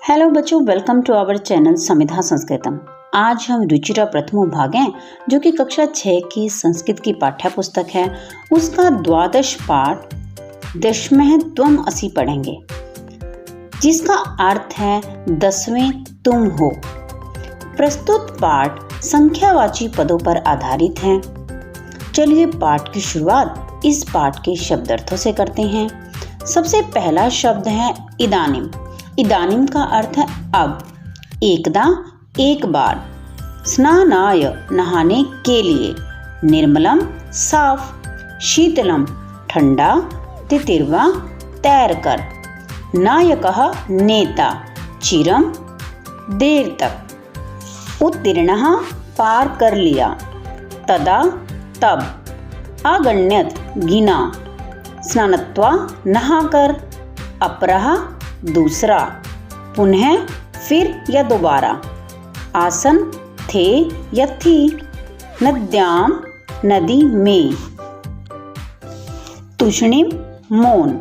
Hello बच्चों, welcome to our channel समिधा संस्कृतम। आज हम रुचिरा प्रथमो भाग हैं जो कि कक्षा 6 की संस्कृत की पाठ्य पुस्तक है। उसका द्वादश पाठ दशमः त्वम असि पढ़ेंगे, जिसका अर्थ है 10वें तुम हो। प्रस्तुत पाठ संख्यावाची पदों पर आधारित है। चलिए पाठ की शुरुआत इस पाठ के शब्दार्थों से करते हैं। सबसे पहला शब्द है इदानीम। इदानीम का अर्थ है अब, एकदा एक बार, स्नानाय नहाने के लिए, निर्मलम साफ, शीतलम ठंडा, तितिर्वा तैरकर, नायकः नेता, चिरम देर तक, उत्तीर्णः पार कर लिया, तदा तब, अगण्यत गिना, स्नानत्वा नहाकर, अपरः दूसरा, पुनः फिर या दोबारा, आसन थे या थी, नद्याम नदी में, तूष्णीम मौन,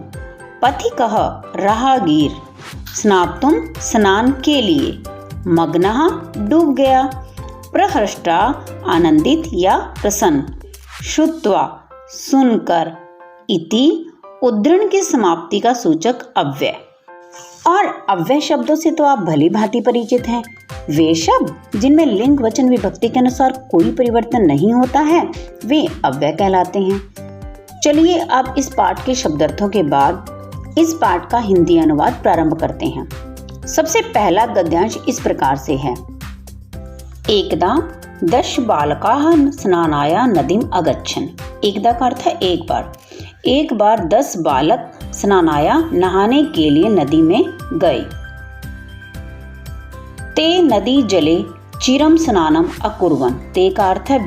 पथिकः राहगीर, स्नातुम स्नान के लिए, मग्नः डूब गया, प्रहृष्टा आनंदित या प्रसन्न, श्रुत्वा सुनकर, इति उद्धरण की समाप्ति का सूचक अव्यय। और अव्यय शब्दों से तो आप भली भांति परिचित हैं। वे शब्द जिनमें लिंग वचन विभक्ति के अनुसार कोई परिवर्तन नहीं होता है, वे अव्यय कहलाते हैं। चलिए अब इस पाठ के शब्दार्थों के बाद इस पाठ का हिंदी अनुवाद प्रारंभ करते हैं। सबसे पहला गद्यांश इस प्रकार से है। एकदा 10 बालकाः स्नानाय नदीम अगच्छन्। एकदा का अर्थ है एक बार। एक बार 10 बालक स्नानाय नहाने के लिए नदी में गए। ते नदी जले चिरम स्नानम अकुर्वन्। ते का अर्थ है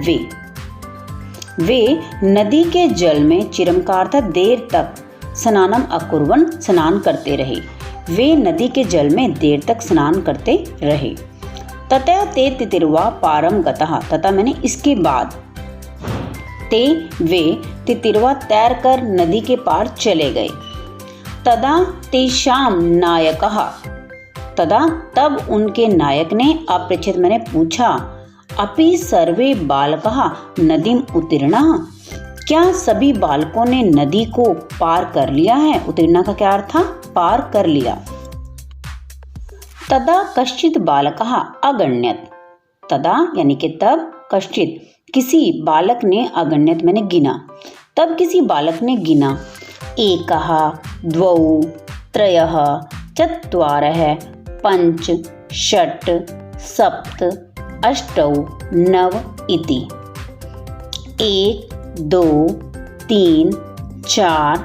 वे नदी के जल में, चिरम का अर्थ है देर तक, स्नानम अकुर्वन् स्नान करते रहे। वे नदी के जल में देर तक स्नान करते रहे। ततः ते तितिर्वा पारम गतः। तथा मैंने इसके बाद, ते वे तितिर्वा तैर कर नदी के पार चले गए। तदा तेषां नायकः। तदा तब उनके नायक ने, अपृच्छेद मैंने पूछा, अपि सर्वे बालकाः नदीम उत्तीर्णाः। क्या सभी बालकों ने नदी को पार कर लिया है? उत्तीर्णा का क्या अर्थ था? पार कर लिया। तदा कश्चित् बालकः अगण्यत्। तदा यानी कि तब, कश्चित् किसी बालक ने, अगण्यत मैंने गिना, तब किसी बालक ने गिना, एकः द्वौ त्रयः चत्वारः पञ्च षट् सप्त अष्टौ नव इति। 1 2 3 4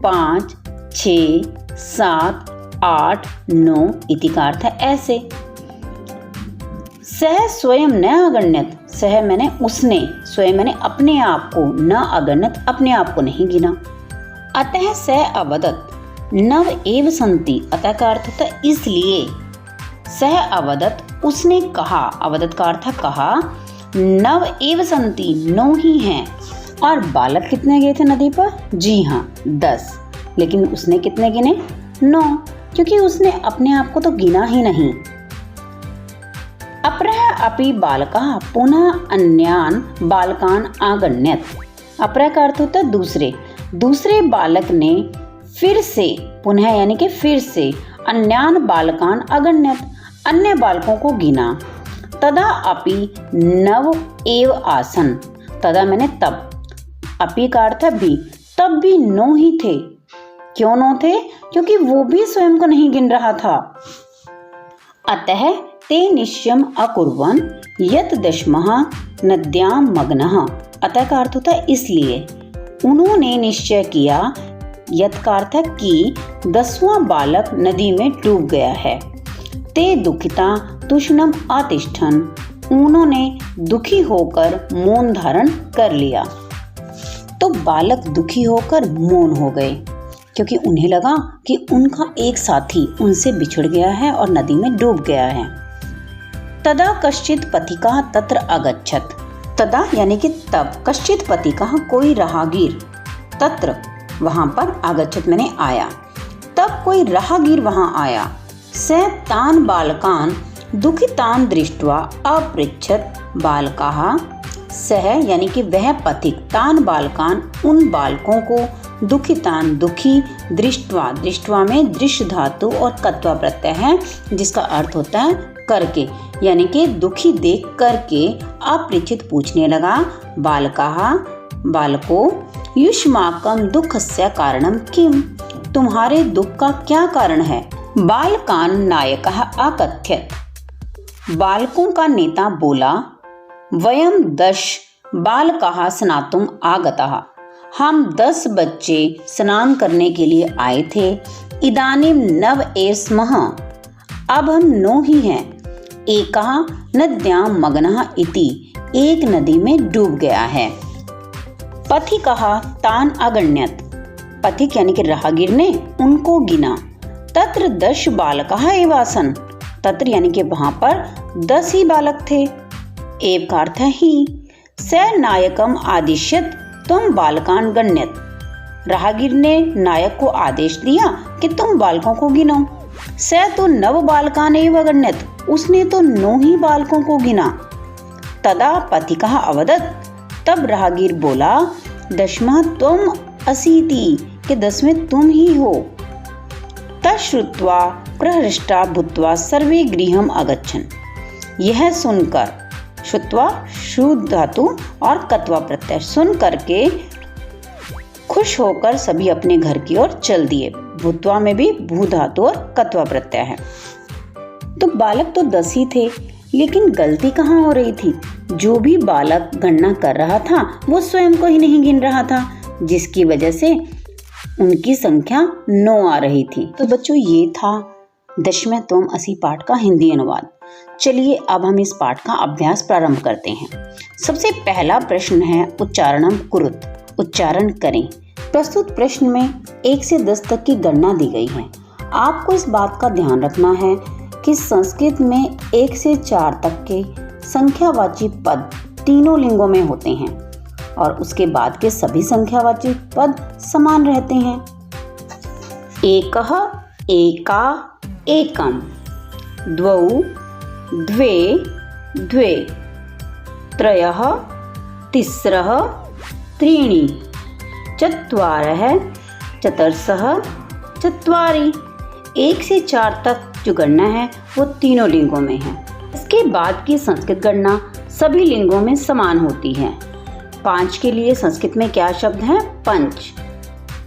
5 6 7 8 9 इति का अर्थ है ऐसे। सह स्वयं न अगण्यत। सह मैंने उसने, स्वयं मैंने अपने आप को, न अगण्यत अपने आप को नहीं गिना। अतः सह अवदत् नव एव सन्ति। अतः का अर्थ होता है इसलिए। सह अवदत् उसने कहा, अवदत् का अर्थ है कहा, नव एव सन्ति 9 ही हैं। और बालक कितने गए थे नदी पर? जी हाँ 10। लेकिन उसने कितने गिने? 9, क्योंकि उसने अपने आप को तो गिना ही नहीं। अपरः अपि बालकः पुनः अन्यान् बालकान् अगण्यत्। अपरः का अर्थ होता है दूसरे बालक ने फिर से, पुनः यानी कि फिर से, अन्यान् बालकान् अगण्यत् अन्य बालकों को गिना। तदा अपि नव एव आसन। तदा मैंने तब, अपि का अर्थ है भी, तब भी 9 ही थे। क्यों 9 थे? क्योंकि वो भी स्वयं को नहीं गिन रहा था। अतः ते निश्चयम् अकुर्वन् यत् दशमः नद्यां मग्नः। अतः का अर्थ होता है इसलिए। उन्होंने निश्चय किया, यत् का अर्थ है कि 10वां बालक नदी में डूब गया है। ते दुखिता तूष्णम अतिष्ठन्। उन्होंने दुखी होकर मौन धारण कर लिया। तो बालक दुखी होकर मौन हो गए, क्योंकि उन्हें लगा कि उनका एक साथी उनसे बिछड़ गया है और नदी में डूब गया है। तदा कश्चित् पथिकः तत्र अगच्छत्। तदा यानी कि तब, कश्चित् पथिकः कोई राहगीर, तत्र वहां पर, अगच्छत् मैंने आया, तब कोई राहगीर वहां आया, स तान् बालकान् दुखितान् दृष्ट्वा अपृच्छत् बालकाः। सह यानी कि वह पथिक तान् बालकान् उन बालकों को दुखितान दुखी दृष्ट्वा, दृष्ट्वा में दृश्य धातु और कत्वा प्रत्यय है जिसका अर्थ होता है करके, यानी कि दुखी देख करके अपरिचित पूछने लगा। बालकाः बालको युष्माकं दुःखस्य कारणं किम, तुम्हारे दुख का क्या कारण है। बालकान् नायकः अकथयत्, बालकों का नेता बोला। वयं 10 बालकाः स्नातुम् आगताः, हम 10 बच्चे स्नान करने के लिए आए थे। इदानीं 9 एव स्मः, अब हम 9 ही हैं। एकः नद्यां मग्नः इति, एक नदी में डूब गया है। पथिकः तान् अगण्यत्, पथिक यानी कि राहगीर ने उनको गिना। तत्र 10 बालकाः एव आसन्, तत्र यानी कि वहां पर 10 ही बालक थे। एव का अर्थ है ही। स नायकम आदिश्यत तुम बालकान गण्यत, राहगीर ने नायक को आदेश दिया कि तुम बालकों को गिनो। स तो 9 बालकान एव गण्यत, उसने तो 9 ही बालकों को गिना। तदा पथिकः अवदत्, तब राहगीर बोला। 10वां तुम असीति, कि 10वें तुम ही हो। तश्रुत्वा प्रहृष्टा भूत्वा सर्वे गृहम् अगच्छन्, यह सुनकर, श्रुत्वा शुद्ध धातु और कत्वा प्रत्यय, सुन करके खुश होकर सभी अपने घर की ओर चल दिए। भूत्वा में भी भू धातु और कत्वा प्रत्यय है। तो बालक तो 10 ही थे, लेकिन गलती कहाँ हो रही थी। जो भी बालक गणना कर रहा था वो स्वयं को ही नहीं गिन रहा था, जिसकी वजह से उनकी संख्या 9 आ रही थी। तो बच्चों ये था 10वें तोम 80 पाठ का हिंदी अनुवाद। चलिए अब हम इस पाठ का अभ्यास प्रारंभ करते हैं। सबसे पहला प्रश्न है उच्चारणम कुरुत, उच्चारण करें। प्रस्तुत प्रश्न में 1 से 10 तक की गणना दी गई है। आपको इस बात का ध्यान रखना है कि संस्कृत में 1 से 4 तक के संख्यावाची पद तीनों लिंगों में होते हैं और उसके बाद के सभी संख्यावाची पद समान रहते हैं। एकः एका एकम, द्वौ द्वे द्वे, त्रयः तिस्रः त्रीणि, चत्वारः चतुर्सः चत्वारि। 1 से 4 तक जो गणना है वो तीनों लिंगों में है। इसके बाद की संस्कृत गणना सभी लिंगों में समान होती है। 5 के लिए संस्कृत में क्या शब्द है? पंच।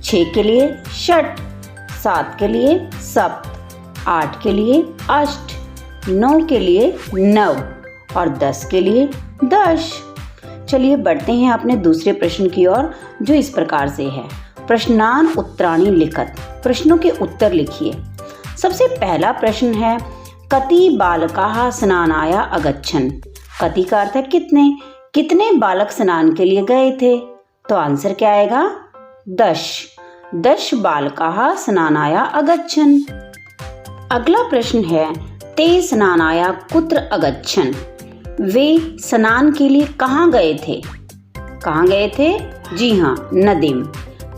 6 के लिए षट, 7 के लिए सप्त, 8 के लिए अष्ट, 9 के लिए नव और 10 के लिए 10। चलिए बढ़ते हैं अपने दूसरे प्रश्न की ओर, जो इस प्रकार से है। प्रश्नान उत्तराणि लिखत, प्रश्नों के उत्तर लिखिए। सबसे पहला प्रश्न है कति बालकाः स्नानाय अगच्छन्। कति का अर्थ है कितने, कितने बालक स्नान के लिए गए थे। तो आंसर क्या आएगा? 10। 10 बालकाः स्नानाय अगच्छन्। अगला प्रश्न है ते स्नानाय कुत्र अगच्छन्। वे स्नान के लिए कहाँ गए थे? कहाँ गए थे? जी हाँ, नदीम।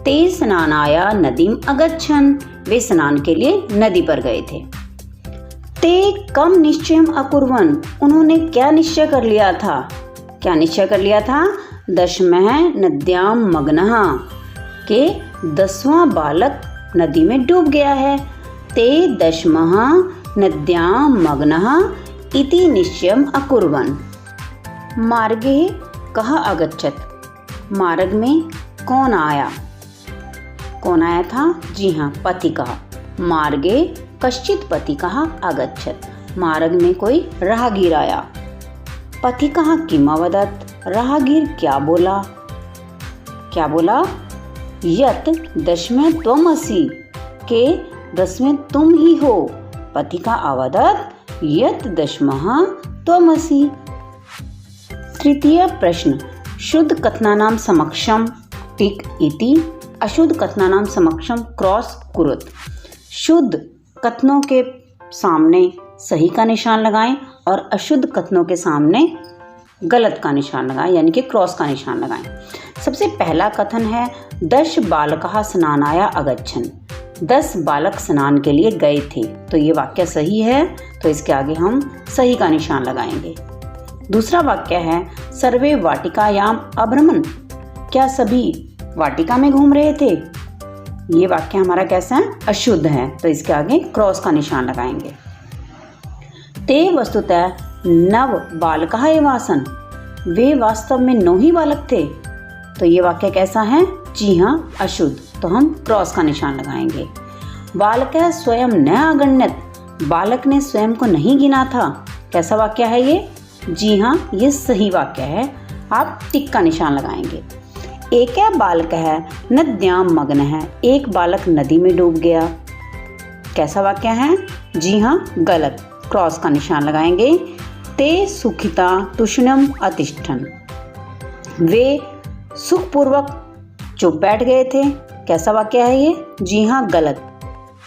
ते स्नानाय नदीम अगच्छन्, वे स्नान के लिए नदी पर गए थे। ते कम निश्चयम अकुर्वन्, उन्होंने क्या निश्चय कर लिया था? क्या निश्चय कर लिया था? 10मः नद्यां मग्नः, के 10वां बालक नदी में डूब गया है। ते 10मः नद्यां मग्नः इति निश्चयम् अकुर्वन्। मार्गे कः अगच्छत्, मार्ग में कौन आया? कौन आया था? जी हाँ, पथिकः। मार्गे कश्चित् पथिकः अगच्छत्, मार्ग में कोई राहगीर आया। पथिकः किम् अवदत्, राहगीर क्या बोला? क्या बोला? यत् 10वें त्वम् असि, के 10वें तुम ही हो। पथिकः अवदत् यत् 10मः त्वम् असि। तृतीय प्रश्न शुद्ध कथनानां समक्षम टिक इति, अशुद्ध कथनानां समक्षम क्रॉस कुरुत। शुद्ध कथनों के सामने सही का निशान लगाएं और अशुद्ध कथनों के सामने गलत का निशान लगाएं, यानी कि क्रॉस का निशान लगाएं। सबसे पहला कथन है 10 बालकाः स्नानाय अगच्छन्। 10 बालक स्नान के लिए गए थे। तो ये वाक्य सही है, तो इसके आगे हम सही का निशान लगाएंगे। दूसरा वाक्य है सर्वे वाटिकायाम अभ्रमन्, क्या सभी वाटिका में घूम रहे थे। ये वाक्य हमारा कैसा है, अशुद्ध है, तो इसके आगे क्रॉस का निशान लगाएंगे। ते वस्तुतः नव बालकः एव आसन्, वे वास्तव में 9 ही बालक थे। तो ये वाक्य कैसा है, जी हाँ अशुद्ध, तो हम क्रॉस का निशान लगाएंगे। बालकः स्वयं न अगण्यत, बालक ने स्वयं को नहीं गिना था। कैसा वाक्य है ये, जी हाँ ये सही वाक्य है, आप टिक का निशान लगाएंगे। एक बालक है नद्याम मग्न है, एक बालक नदी में डूब गया। कैसा वाक्य है, जी हाँ गलत, क्रॉस का निशान लगाएंगे। ते सुखिता तुष्णम अतिष्ठन, वे सुखपूर्वक चुप बैठ गए थे। कैसा वाक्य है ये, जी हाँ गलत।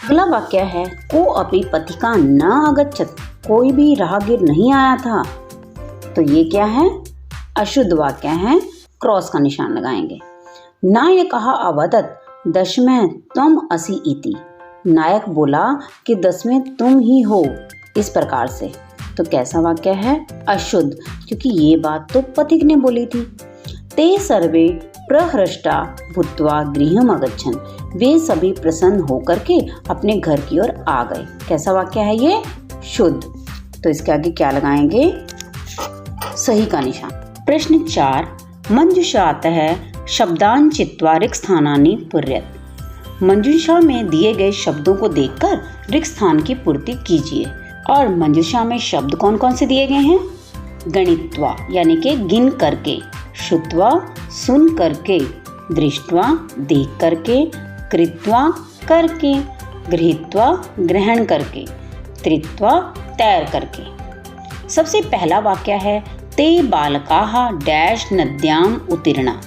अगला वाक्य है को अपि पथिका न आगच्छत, कोई भी राहगीर नहीं आया था। तो ये क्या है, अशुद्ध वाक्य है, क्रॉस का निशान लगाएंगे। नायकः अवदत् दशमे त्वम् असि इति, नायक बोला कि 10वें तुम ही हो, इस प्रकार से। तो कैसा वाक्य है, अशुद्ध, क्योंकि ये बात तो पथिक ने बोली थी। ते सर्वे प्रहृष्टा भूत्वा गृहम् अगच्छन्, वे सभी प्रसन्न होकर के अपने घर की ओर आ गए। कैसा वाक्य है ये, शुद्ध, तो इसके आगे क्या लगाएंगे, सही का निशान। प्रश्न 4, मंजूषातः शब्दान चित्वा रिक्त स्थानानि पूर्यत, मंजूषा में दिए गए शब्दों को देखकर रिक्त स्थान की पूर्ति कीजिए। और मंजूषा में शब्द कौन कौन से दिए गए हैं, गणित्वा यानी कि गिन करके, श्रुत्वा सुन करके, दृष्ट्वा देख करके, कृत्वा करके, गृहीत्वा ग्रहण करके, त्रित्वा तैर करके। सबसे पहला वाक्य है ते बालकाः डैश नद्याम उत्तीर्णा,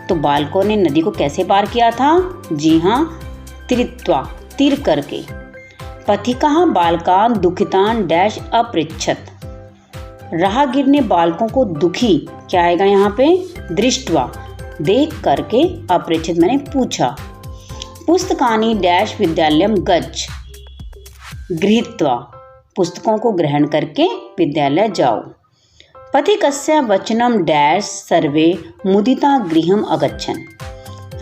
तो बालकों ने नदी को कैसे पार किया था, जी हाँ त्रित्वा तीर करके। पथिकाः बालकान् दुखितान् डैश अपृच्छत, राहगीर ने बालकों को दुखी, क्या आएगा यहाँ पे, दृष्ट्वा देख करके, अपृच्छत मैंने पूछा। पुस्तकानि डैश विद्यालयम गच्छ, गृहीत्वा पुस्तकों को ग्रहण करके विद्यालय जाओ। पथिकस्य वचनम डैश सर्वे मुदिता गृहम् अगच्छन्,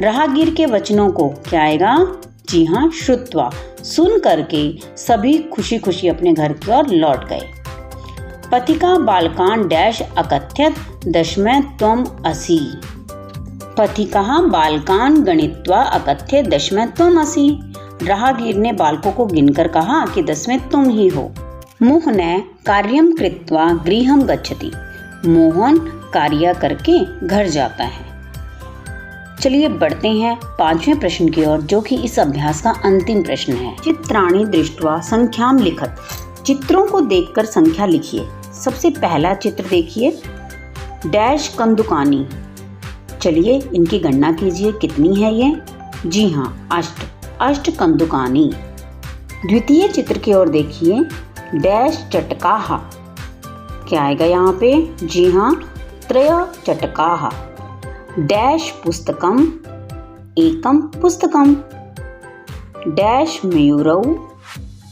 राहगीर के वचनों को क्या आएगा, जी हाँ श्रुत्वा सुन करके सभी खुशी खुशी अपने घर की ओर लौट गए। पथिका बालकान डैश अकथ्यत दशमे त्वम् असि, पथिका बालकान गणित्वा अकथ्य दशमे त्वम् असि, राहगीर ने बालकों को गिनकर कहा कि 10वें तुम ही हो। मोहन कार्यम कृत्वा गृहम् गच्छति, मोहन कार्य करके घर जाता है। चलिए बढ़ते हैं 5वें प्रश्न की ओर, जो कि इस अभ्यास का अंतिम प्रश्न है। चित्राणि दृष्ट्वा संख्याम लिखत, चित्रों को देखकर संख्या लिखिए। सबसे पहला चित्र देखिए, डैश कंदुकानी, चलिए इनकी गणना कीजिए, कितनी है ये, जी हाँ अष्ट कंदुकानी। द्वितीय चित्र की ओर देखिए, डैश चटकाः, क्या आएगा यहाँ पे, जी हाँ त्रय चटकाः। डैश पुस्तकम एकम पुस्तकम, डैश मयूरौ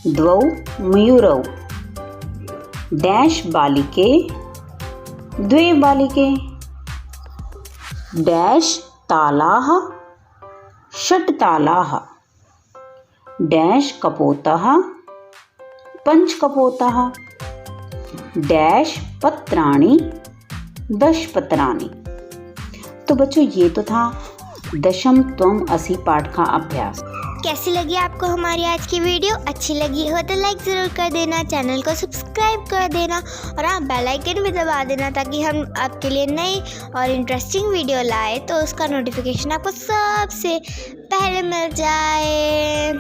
द्वौ मयूरौ, डैश बालिके द्वे बालिके, डैश तालाः षट् तालाः, डैश कपोतः पंच कपोतः, डैश पत्राणि 10 पत्राणि। तो बच्चों ये तो था दशम त्वम् असि पाठ का अभ्यास। कैसी लगी आपको हमारी आज की वीडियो, अच्छी लगी हो तो लाइक ज़रूर कर देना, चैनल को सब्सक्राइब कर देना और हाँ बेल आइकन भी दबा देना, ताकि हम आपके लिए नई और इंटरेस्टिंग वीडियो लाए तो उसका नोटिफिकेशन आपको सबसे पहले मिल जाए।